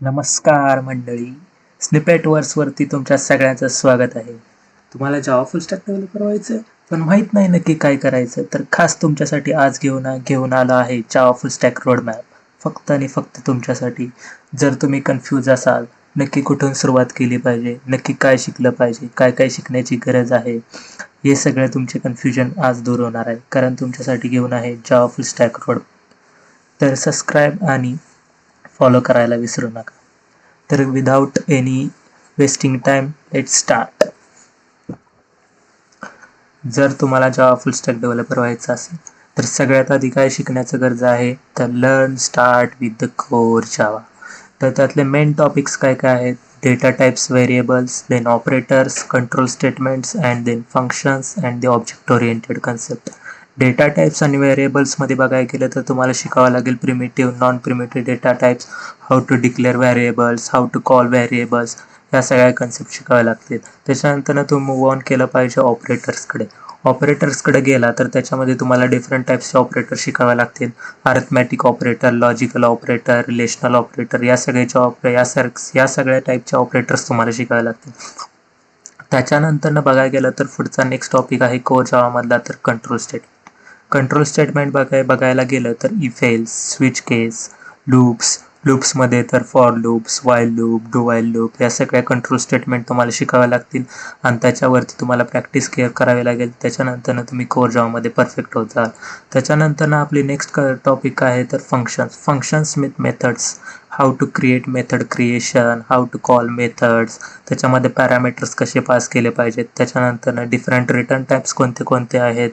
नमस्कार मंडळी. स्निपेट वर्सवरती तुमच्या सगळ्यांचं स्वागत आहे. तुम्हाला जावा फुल स्टॅक डेव्हलपर व्हायचं पण माहीत नाही नक्की काय करायचं, तर खास तुमच्यासाठी आज घेऊन आलो आहे जावा फुल स्टॅक रोडमॅप. फक्त आणि फक्त तुमच्यासाठी. जर तुम्ही कन्फ्यूज असाल, नक्की कुठून सुरुवात केली पाहिजे, नक्की काय शिकलं पाहिजे, काय काय शिकण्याची गरज आहे, हे सगळे तुमचे कन्फ्युजन आज दूर होणार आहे, कारण तुमच्यासाठी घेऊन आहे जावा फुल स्टॅक रोड. तर सबस्क्राईब आणि फॉलो करायला विसरू नका. तर without any wasting time let's start. जर तुम्हाला जावा फुल स्टॅक डेव्हलपर व्हायचं असेल तर सगळ्यात आधी काय शिकण्याचं गरज आहे, तर learn start with the core Java. तर त्यातले मेन टॉपिक्स काय काय आहेत, data types, variables, then operators, control statements and then functions and the object oriented concept. Data types आणि व्हेरिएबल्समध्ये बघायला गेलं तर तुम्हाला शिकावं लागेल primitive, non primitive data types, how to declare variables, how to call variables, या सगळ्या कन्सेप्ट शिकावे लागतील. त्याच्यानंतर तुम्ही मूव्ह ऑन केलं पाहिजे ऑपरेटर्सकडे. ऑपरेटर्सकडे गेला तर त्याच्यामध्ये तुम्हाला डिफरंट टाइप्सचे ऑपरेटर शिकावे लागतील. Arithmetic operator, logical operator, relational operator, या सगळ्या टाईपचे ऑपरेटर्स तुम्हाला शिकावे लागतील. त्याच्यानंतर बघायला गेलं तर पुढचा नेक्स्ट टॉपिक आहे कोर जावामधला, तर कंट्रोल स्टेटमेंट. कंट्रोल स्टेटमेंट बघायला गेलं तर if else, switch case, loops, लूप्समध्ये तर for loops, while loop, do while loop, या सगळ्या कंट्रोल स्टेटमेंट तुम्हाला शिकाव्या लागतील आणि त्याच्यावरती तुम्हाला प्रॅक्टिस करावी लागेल. त्याच्यानंतर तुम्ही कोर जावामध्ये परफेक्ट होत जाल. त्याच्यानंतर आपली नेक्स्ट टॉपिक आहे तर functions with methods, how to create method creation, how to call methods, त्याच्यामध्ये पॅरामीटर्स कसे पास केले पाहिजेत, त्याच्यानंतर डिफरंट रिटर्न टाइप्स कोणते कोणते आहेत,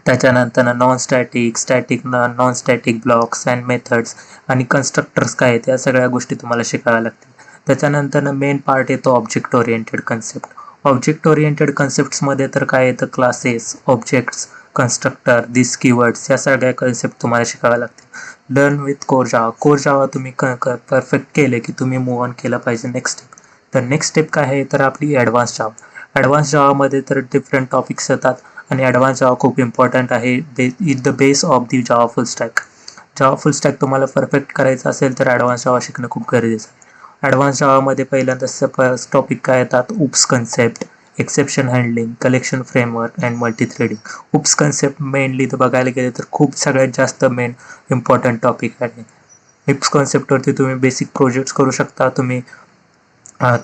त्याच्यानंतर non static, static, non static blocks and methods आणि कन्स्ट्रक्टर्स काय आहेत, या सगळ्या गोष्टी तुम्हाला शिकाव्या लागतील. त्याच्यानंतर मेन पार्ट येतो object oriented concept. Object oriented कन्सेप्ट्समध्ये तर काय येतं, classes, objects, constructor, this keywords, या सगळ्या कन्सेप्ट तुम्हाला शिकाव्या लागतील. Learn with core Java. Core Java तुम्ही परफेक्ट केले की तुम्ही मूव्ह ऑन केलं पाहिजे नेक्स्ट स्टेप. तर नेक्स्ट स्टेप काय आहे, तर आपली ॲडव्हान्स जावा. ॲडव्हान्स जावामध्ये तर डिफरंट टॉपिक्स येतात आणि ॲडव्हान्स जावा खूप इम्पॉर्टंट आहे. Is the base of the Java full stack. Java full stack तुम्हाला परफेक्ट करायचं असेल तर ॲडव्हान्स जावा शिकणं खूप गरजेचं आहे. ॲडव्हान्स जावामध्ये पहिल्यांदा टॉपिक काय येतात, oops concept, exception handling, collection framework and multi threading. Oops concept mainly तर बघायला गेले तर खूप सगळ्यात जास्त मेन इम्पॉर्टंट टॉपिक आहे. उप्स कन्सेप्टवरती तुम्ही बेसिक प्रोजेक्ट्स करू शकता, तुम्ही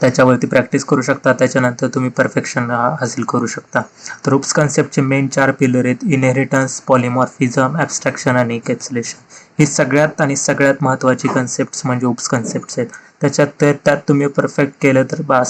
त्याच्यावरती प्रॅक्टिस करू शकता, त्याच्यानंतर तुम्ही परफेक्शन हासिल करू शकता. तर उप्स कन्सेप्टचे मेन 4 पिलर आहेत, इनहेरिटन्स, पॉलिमॉर्फिझम, ॲब्स्ट्रॅक्शन आणि एन्कॅप्सुलेशन. ही सगळ्यात महत्त्वाची कन्सेप्ट्स म्हणजे उप्स कन्सेप्ट्स आहेत. त्यात तुम्ही परफेक्ट केलं तर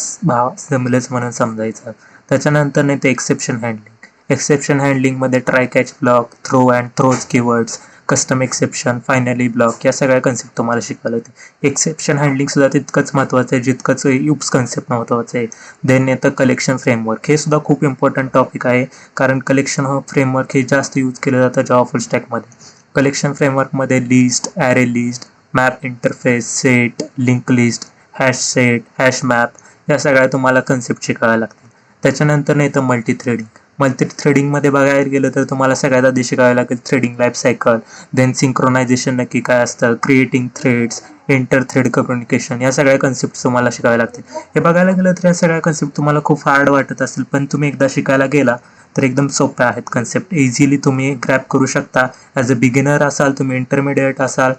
जमलंच म्हणून समजायचं. त्याच्यानंतर नाही ते एक्सेप्शन हँडलिंग. एक्सेप्शन हँडलिंगमध्ये try catch block, throw and throws keywords, custom exception, finally block, या सगळ्या कन्सेप्ट तुम्हाला शिकायला येते. एक्सेप्शन हँडलिंग सुद्धा तितकंच महत्त्वाचं आहे जितकंच उप्स कन्सेप्ट महत्त्वाचं आहे. देन येतं कलेक्शन फ्रेमवर्क. हे सुद्धा खूप इम्पॉर्टंट टॉपिक आहे, कारण कलेक्शन फ्रेमवर्क हे जास्त यूज केलं जातं जावा फुल स्टॅकमध्ये. कलेक्शन फ्रेमवर्कमध्ये list, array list, map interface, set, link list, hash set, hash map, या सगळ्या तुम्हाला कन्सेप्ट शिकाव्या लागतील. त्याच्यानंतर येतं मल्टी थ्रेडिंग. मल्टी थ्रेडिंगमध्ये बघायला गेलं तर तुम्हाला सगळ्यात आधी शिकावे लागेल threading life cycle, then synchronization नक्की काय असतं, creating threads, inter thread communication, या सगळ्या कन्सेप्ट तुम्हाला शिकावे लागतील. हे बघायला गेलं तर या सगळ्या कन्सेप्ट तुम्हाला खूप हार्ड वाटत असेल, पण तुम्ही एकदा शिकायला गेला तर एकदम सोप्या आहेत कन्सेप्ट. इझिली तुम्ही ग्रॅप करू शकता. ॲज अ बिगिनर असाल, तुम्ही इंटरमिडिएट असाल,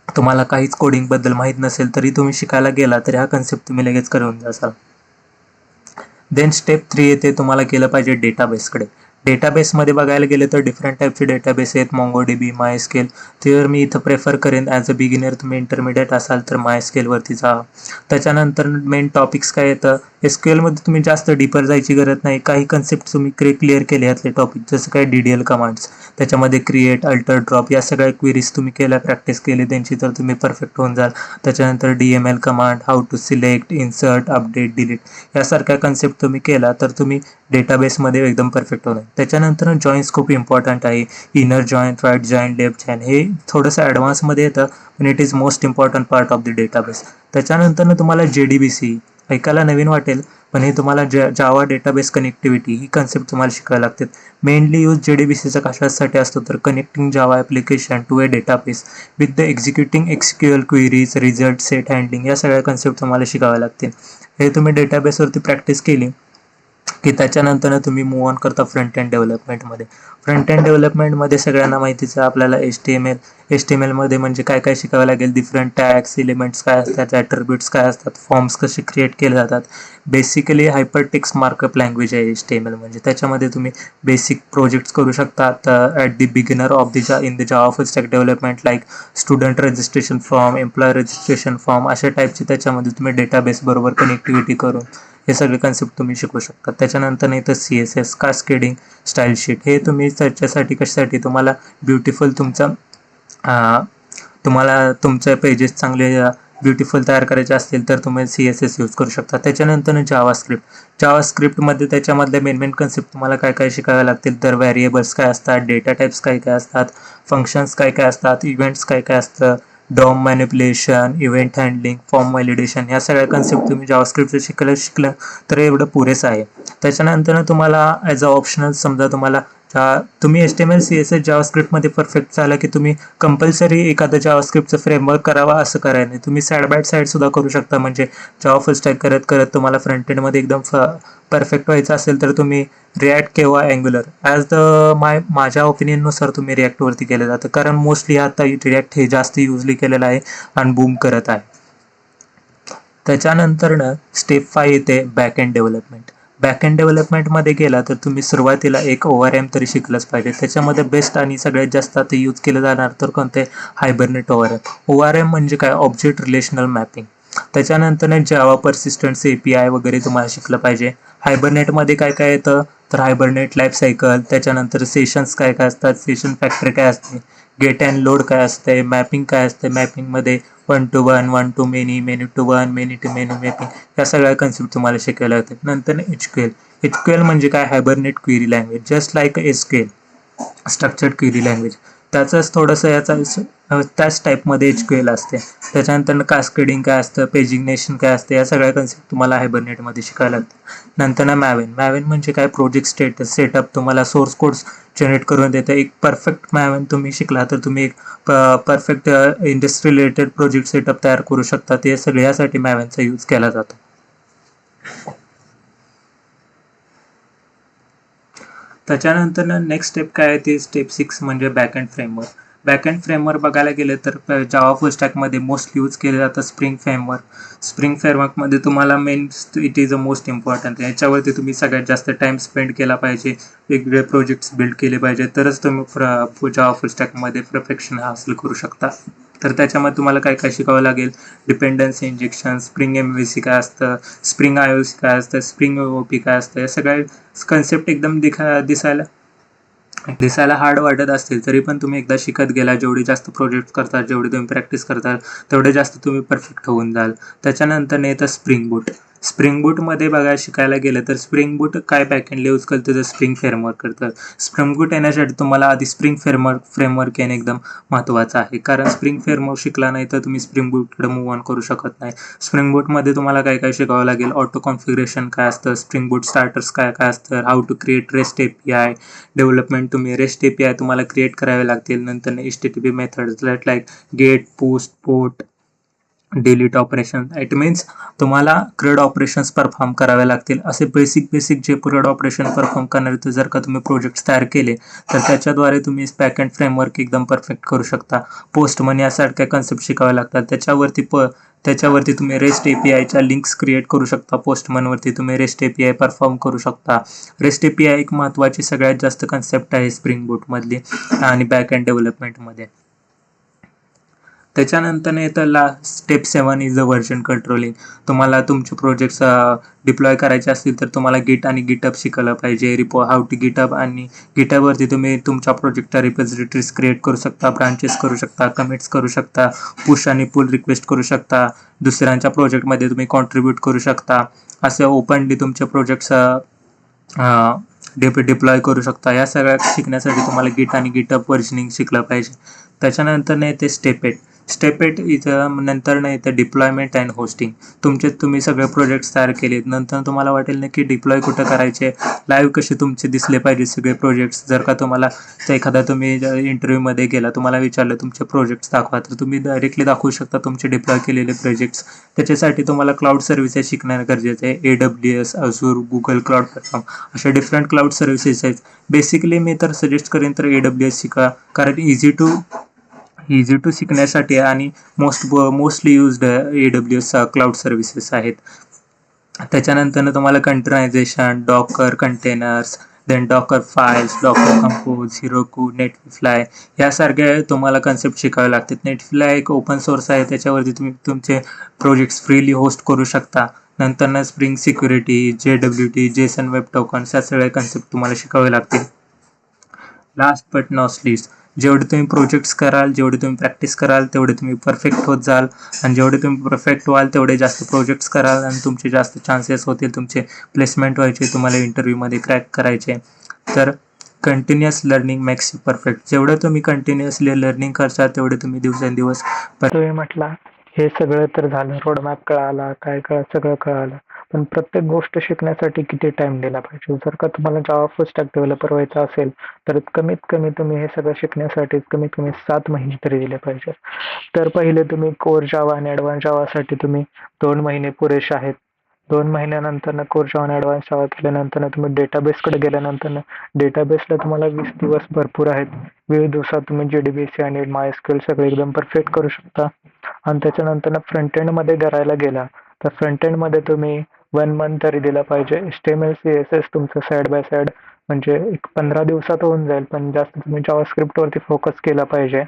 तुम्हाला काहीच कोडिंगबद्दल माहीत नसेल तरी तुम्ही शिकायला गेला तर ह्या कन्सेप्ट तुम्ही लगेच करून जासाल. देन स्टेप 3 येते, तुम्हाला केलं पाहिजे डेटाबेसकडे. डेटाबेसमध्ये बघायला गेले तर डिफरंट टाईपचे डेटाबेस आहेत, MongoDB, MySQL. तर मी इथं प्रेफर करेन ॲज अ बिगिनर तुम्ही इंटरमिडिएट असाल तर MySQLवरती जा. त्याच्यानंतर मेन टॉपिक्स काय येतं, SQLमध्ये तुम्ही जास्त डीपर जायची गरज नाही. काही कन्सेप्ट तुम्ही क्लिअर केले यातले टॉपिक, जसं काय DDL कमांड्स, त्याच्यामध्ये क्रिएट, अल्टर, ड्रॉप, या सगळ्या क्वेरीज तुम्ही प्रॅक्टिस केली त्यांची तर तुम्ही परफेक्ट होऊन जाल. त्याच्यानंतर DML command, how to select, insert, update, delete, यासारख्या कन्सेप्ट तुम्ही केला तर तुम्ही डेटाबेसमध्ये एकदम परफेक्ट होणार. त्याच्यानंतर जॉईन्स खूप इम्पॉर्टंट आहे. Inner join, right join, left join, हे थोडंसं ॲडव्हान्समध्ये येतं पण it is most important part of the database. त्याच्यानंतर तुम्हाला JDBC ऐकायला नवीन वाटेल, पण हे तुम्हाला जावा डेटाबेस कनेक्टिव्हिटी ही कन्सेप्ट तुम्हाला शिकायला लागते. मेनली यूज JDBCचा कशासाठी असतो तर connecting Java application to a database with the executing SQL queries, result set handling या सगळ्या कन्सेप्ट तुम्हाला शिकाव्या लागतील. हे तुम्ही डेटाबेसवरती प्रॅक्टिस केली की त्याच्यानंतर तुम्ही मूव्ह ऑन करता फ्रंट एंड डेव्हलपमेंटमध्ये. फ्रंट एंड डेव्हलपमेंटमध्ये सगळ्यांना माहितीचं आपल्याला HTML मध्ये म्हणजे काय काय शिकावं लागेल, डिफरंट टॅग्स, एलिमेंट्स काय असतात, ॲट्रिब्यूट्स काय असतात, फॉर्म्स कसे क्रिएट केले जातात. बेसिकली हायपरटेक्स्ट मार्कअप लँग्वेज आहे HTML म्हणजे. त्याच्यामध्ये तुम्ही बेसिक प्रोजेक्ट्स करू शकता at the beginner of in the Java full stack development, like student registration form, employ registration form, अशा टाईपचे त्याच्यामध्ये तुम्ही डेटाबेस बरोबर कनेक्टिव्हिटी करून हे सगळे कन्सेप्ट तुम्ही शिकू शकता. त्याच्यानंतर नाही तर CSS, कास्केडिंग, स्टाईल शीट, हे तुम्ही त्याच्यासाठी कशासाठी तुम्हाला ब्युटिफुल तुम्हाला तुमचे पेजेस चांगले ब्युटिफुल तयार करायचे असतील तर तुम्ही CSS यूज करू शकता. त्याच्यानंतर जावास्क्रिप्टमध्ये त्याच्यामधले मेन कन्सेप्ट तुम्हाला काय काय शिकावे लागतील तर व्हेरिएबल्स काय असतात, डेटा टाईप्स काय काय असतात, फंक्शन्स काय काय असतात, इव्हेंट्स काय काय असतं, DOM manipulation, event handling, form validation, या सगळ्या कन्सेप्ट तुम्ही जावास्क्रिप्टचं शिकलं तर एवढं पुरेसं आहे. त्याच्यानंतर तुम्हाला ॲज अ ऑप्शनल समजा तुम्ही HTML CSS जावास्क्रिप्टमध्ये परफेक्ट झाला की तुम्ही कंपल्सरी एखादं जावास्क्रिप्टचं फ्रेमवर्क करावा असं करायला नाही. तुम्ही साईड बाय साईड सुद्धा करू शकता. म्हणजे जावा फुल स्टॅक करत करत तुम्हाला फ्रंट एंडमध्ये एकदम परफेक्ट व्हायचं असेल तर तुम्ही रिॲक्ट किंवा अँग्युलर माझ्या ओपिनियननुसार तुम्ही रिॲक्टवरती केलं जातं, कारण मोस्टली आता रिॲक्ट हे जास्त युजली केलेलं आहे आणि बूम करत आहे. त्याच्यानंतर स्टेप 5 येते back end development. Back end डेव्हलपमेंटमध्ये गेला तर तुम्ही सुरुवातीला एक ORM तरी शिकलंच पाहिजे. त्याच्यामध्ये बेस्ट आणि सगळ्यात जास्त आता यूज केलं जाणार तर कोणते, हायबरनेट ORM म्हणजे काय, ऑब्जेक्ट रिलेशनल मॅपिंग. त्याच्यानंतर जावा पर्सिस्टंट्स API वगैरे तुम्हाला शिकलं पाहिजे. हायबरनेटमध्ये काय काय येतं तर हायबरनेट लाईफ सायकल, त्याच्यानंतर सेशन्स काय काय असतात, सेशन फॅक्टरी काय असते, गेट अँड लोड काय असते, मॅपिंग काय असते, मॅपिंगमध्ये 1 to 1, 1 to many, many to 1, many to many mapping, या सगळ्या कन्सेप्ट तुम्हाला शिकायला लागतात. नंतर HQL म्हणजे काय, Hibernate query language, just like SQL structured query language. त्याचंच थोडंसं त्याच टाईपमध्ये HQL असते. त्याच्यानंतर कास्केडिंग काय असतं, पेजिग्नेशन काय असते, या सगळ्या कन्सेप्ट तुम्हाला हायबरनेटमध्ये शिकायला लागतं. नंतर मॅवेन म्हणजे काय, प्रोजेक्ट सेटअप तुम्हाला सोर्स कोड्स जनरेट करून देतं. एक परफेक्ट मॅवेन तुम्ही शिकला तर तुम्ही एक perfect industry related project setup तयार करू शकता. ते सगळ्यासाठी मॅवेनचा यूज केला जातो. त्याच्यानंतर नेक्स्ट स्टेप काय आहे ते स्टेप 6 म्हणजे बॅकएंड फ्रेमवर्क. बॅकएंड फ्रेमवर्क बघायला गेलं तर जावा फुल स्टॅकमध्ये मोस्ट यूज केलं जातं स्प्रिंग फ्रेमवर्क. स्प्रिंग फ्रेमवर्कमध्ये तुम्हाला main it is a most important. याच्यावरती तुम्ही सगळ्यात जास्त टाइम स्पेंड केला पाहिजे, वेगवेगळे प्रोजेक्ट्स बिल्ड केले पाहिजे, तरच तुम्ही जावा फुल स्टॅकमध्ये परफेक्शन हासिल करू शकता. तर त्याच्यामध्ये तुम्हाला काय काय शिकावं लागेल, डिपेंडन्सी इंजेक्शन, स्प्रिंग MVC काय असतं, स्प्रिंग IOC काय असतं, स्प्रिंग OP काय असतं, या सगळ्या कन्सेप्ट एकदम दिसायला हार्ड वाटत असतील तरी पण तुम्ही एकदा शिकत गेला, जेवढे जास्त प्रोजेक्ट करतात, जेवढे तुम्ही प्रॅक्टिस करताल तेवढे जास्त तुम्ही परफेक्ट होऊन जाल. त्याच्यानंतर येतं स्प्रिंग बूट. स्प्रिंग बूटमध्ये शिकायला गेलं तर स्प्रिंग बूट काय बॅकएंडला यूज करतं तर स्प्रिंग फ्रेमवर्क करतं. स्प्रिंग बूट येण्यासाठी तुम्हाला आधी स्प्रिंग फ्रेमवर्क येणं एकदम महत्त्वाचं आहे, कारण स्प्रिंग फ्रेमवर्क शिकला नाही तर तुम्ही स्प्रिंग बूटकडे मूव्ह ऑन करू शकत नाही. स्प्रिंग बूटमध्ये तुम्हाला काय काय शिकावं लागेल, ऑटो कॉन्फिगरेशन काय असतं, स्प्रिंग बूट स्टार्टर्स काय काय असतं, how to create rest API development, तुम्ही रेस्ट API तुम्हाला क्रिएट करावे लागतील. नंतर HTTP methods like get, post, port, delete operation. It means तुम्हाला CRUD ऑपरेशन्स परफॉर्म करावे लागतील. असे बेसिक जे CRUD ऑपरेशन परफॉर्म करणार जर का तुम्ही प्रोजेक्ट्स तयार केले तर त्याच्याद्वारे तुम्ही बॅकएंड फ्रेमवर्क एकदम परफेक्ट करू शकता. पोस्टमन यासारख्या कन्सेप्ट शिकावे लागतात. त्याच्यावरती तुम्ही रेस्ट APIच्या लिंक्स क्रिएट करू शकता. पोस्टमनवरती तुम्ही रेस्ट API परफॉर्म करू शकता. रेस्ट API एक महत्त्वाची सगळ्यात जास्त कन्सेप्ट आहे स्प्रिंग बूटमधली आणि बॅकएंड डेव्हलपमेंटमध्ये. त्याच्यानंतर येतं step 7 is the version controlling. तुम्हाला तुमचे प्रोजेक्ट्स डिप्लॉय करायचे असतील तर तुम्हाला गिट आणि गिटअप शिकलं पाहिजे. हाऊ टू गिटअप आणि गिटअपवरती तुम्ही तुमच्या प्रोजेक्टच्या रिपॉझिटरीज क्रिएट करू शकता, ब्रांचेस करू शकता, कमिट्स करू शकता, पुश आणि पुल रिक्वेस्ट करू शकता, दुसऱ्यांच्या प्रोजेक्टमध्ये तुम्ही कॉन्ट्रीब्यूट करू शकता. असं ओपनली तुमचे प्रोजेक्ट्स डिप्लॉय करू शकता. या सगळ्या शिकण्यासाठी तुम्हाला गिट आणि गिटअप व्हर्जनिंग शिकलं पाहिजे. त्याच्यानंतर येते स्टेप 8. स्टेप 8 इथं नंतर ना इथं डिप्लॉयमेंट अँड होस्टिंग. तुम्ही सगळे प्रोजेक्ट्स तयार केलेत. नंतर तुम्हाला वाटेल ना की डिप्लॉय कुठं करायचे, लाईव्ह कसे तुमचे दिसले पाहिजे सगळे प्रोजेक्ट्स. जर का तुम्हाला एखादा तुम्ही इंटरव्ह्यूमध्ये गेला, तुम्हाला विचारलं तुमचे प्रोजेक्ट्स दाखवा, तर तुम्ही डायरेक्टली दाखवू शकता तुमचे डिप्लॉय केलेले प्रोजेक्ट्स. त्याच्यासाठी तुम्हाला क्लाउड सर्व्हिसेस शिकणं गरजेचं आहे. AWS, Azure, Google cloud platform अशा डिफरंट क्लाउड सर्व्हिसेस आहेत. बेसिकली मी तर सजेस्ट करेन तर AWS शिका, कारण इझी टू शिकण्यासाठी आणि mostly used AWS cloud services आहेत. त्याच्यानंतर तुम्हाला containerization, Docker containers, then Docker files, Docker compose, Heroku, Netlify यासारख्या तुम्हाला कन्सेप्ट शिकावे लागतात. नेटफ्लाय एक ओपन सोर्स आहे, त्याच्यावरती तुम्ही तुमचे प्रोजेक्ट्स फ्रीली होस्ट करू शकता. नंतर spring security, JWT, Jason web tokens या सगळे कन्सेप्ट तुम्हाला शिकावे लागतील. लास्ट बट नॉट लिस्ट, जेवढे तुम्ही प्रोजेक्ट्स कराल, जेवढे तुम्ही प्रॅक्टिस कराल, तेवढे तुम्ही परफेक्ट होत जाल. आणि जेवढे तुम्ही परफेक्ट व्हाल, तेवढे जास्त प्रोजेक्ट्स कराल आणि तुमचे जास्त चान्सेस होतील तुमचे प्लेसमेंट व्हायचे, तुम्हाला इंटरव्ह्यूमध्ये क्रॅक करायचे. तर continuous learning makes you perfect. जेवढं तुम्ही कंटिन्युअसली लर्निंग करता, तेवढे तुम्ही दिवसेंदिवस तुम्ही म्हटला हे सगळं तर झालं, रोडमॅप कळाला, काय सगळं कळालं, पण प्रत्येक गोष्ट शिकण्यासाठी किती टाइम दिला पाहिजे? जर का तुम्हाला जावा फुल स्टॅक डेव्हलपर व्हायचं असेल, तर कमीत कमी तुम्ही हे सगळं शिकण्यासाठी कमीत कमी 7 महिने तरी दिले पाहिजे. तर पहिले तुम्ही कोर जावा आणि ॲडव्हान्स जावासाठी तुम्ही 2 महिने पुरेसे आहेत. 2 महिन्यानंतर कोर जावा आणि ॲडव्हान्स जावा केल्यानंतर तुम्ही डेटाबेसकडे गेल्यानंतर डेटाबेसला तुम्हाला 20 दिवस भरपूर आहेत. 20 दिवसात तुम्ही JDBC आणि MySQL सगळे एकदम परफेक्ट करू शकता. आणि त्याच्यानंतर फ्रंट एंडमध्ये करायला गेला, तर फ्रंट एंडमध्ये तुम्ही 1 मंथ तरी दिला पाहिजे. HTML CSS तुमचं साइड बाय साइड म्हणजे एक 15 दिवसात होऊन जाईल, पण जास्त तुम्ही जावास्क्रिप्टवरती फोकस केला पाहिजे.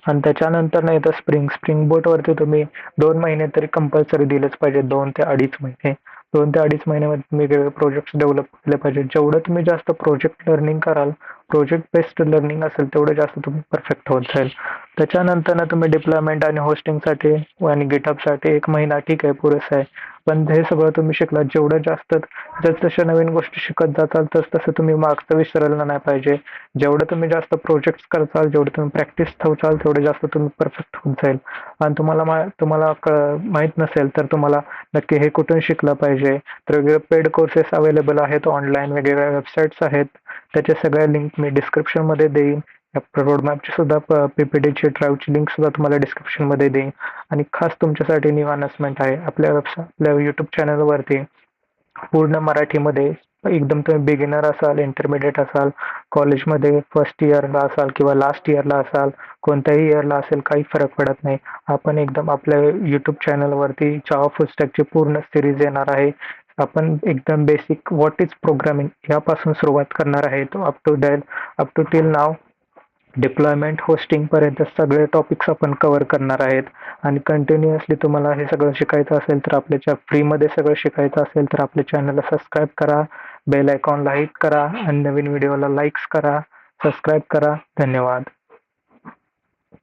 आणि त्याच्यानंतर नाही तर स्प्रिंग बोटवरती तुम्ही 2 महिने तरी कंपल्सरी दिलेच पाहिजे. 2 ते 2.5 महिने. 2 ते 2.5 महिन्यामध्ये तुम्ही वेगळे प्रोजेक्ट्स डेव्हलप केले पाहिजे. जेवढं तुम्ही जास्त प्रोजेक्ट लर्निंग कराल, प्रोजेक्ट बेस्ड लर्निंग असेल, तेवढं जास्त तुम्ही परफेक्ट होत जाईल. त्याच्यानंतर तुम्ही डिप्लॉयमेंट आणि होस्टिंगसाठी आणि गिटहबसाठी 1 महिना ठीक आहे, पुरेसं आहे. पण हे सगळं तुम्ही शिकलात, जेवढं जास्त जसजशा नवीन गोष्टी शिकत जाताल, तसं तुम्ही मागचं विसरायला नाही पाहिजे. जेवढं तुम्ही जास्त प्रोजेक्ट्स करताल, जेवढे तुम्ही प्रॅक्टिस ठेवचाल, तेवढे जास्त तुम्ही परफेक्ट होत जाईल. आणि तुम्हाला माहीत नसेल तर तुम्हाला नक्की हे कुठून शिकलं पाहिजे, तर वेगवेगळे पेड कोर्सेस अवेलेबल आहेत ऑनलाईन, वेगवेगळ्या वेबसाईट्स आहेत. त्याच्या सगळ्या लिंक मी डिस्क्रिप्शनमध्ये देईन. रोडमॅपची सुद्धा PPTची ड्राईव्हची लिंक सुद्धा तुम्हाला डिस्क्रिप्शनमध्ये देईन. आणि खास तुमच्यासाठी न्यू अनाउन्समेंट आहे, आपल्या यूट्यूब चॅनलवरती पूर्ण मराठीमध्ये एकदम तुम्ही बिगिनर असाल, इंटरमिडिएट असाल, कॉलेजमध्ये फर्स्ट इयरला असाल किंवा लास्ट इयरला असाल, कोणत्याही इयरला असेल, काही फरक पडत नाही. आपण एकदम आपल्या यूट्यूब चॅनलवरती जावा फुल स्टॅकची पूर्ण सिरीज येणार आहे. आपण एकदम बेसिक व्हॉट इज प्रोग्रामिंग यापासून सुरुवात करणार आहे. तो up to till now deployment hosting पर्यंत सगळे टॉपिक्स आपण कव्हर करणार आहेत. आणि कंटिन्युअसली तुम्हाला हे सगळं शिकायचं असेल, तर आपल्याच्या फ्रीमध्ये सगळं शिकायचं असेल, तर आपल्या चॅनलला सबस्क्राईब करा, बेल आयकॉनला हिट करा आणि नवीन व्हिडिओला लाईक्स करा, सबस्क्राईब करा. धन्यवाद.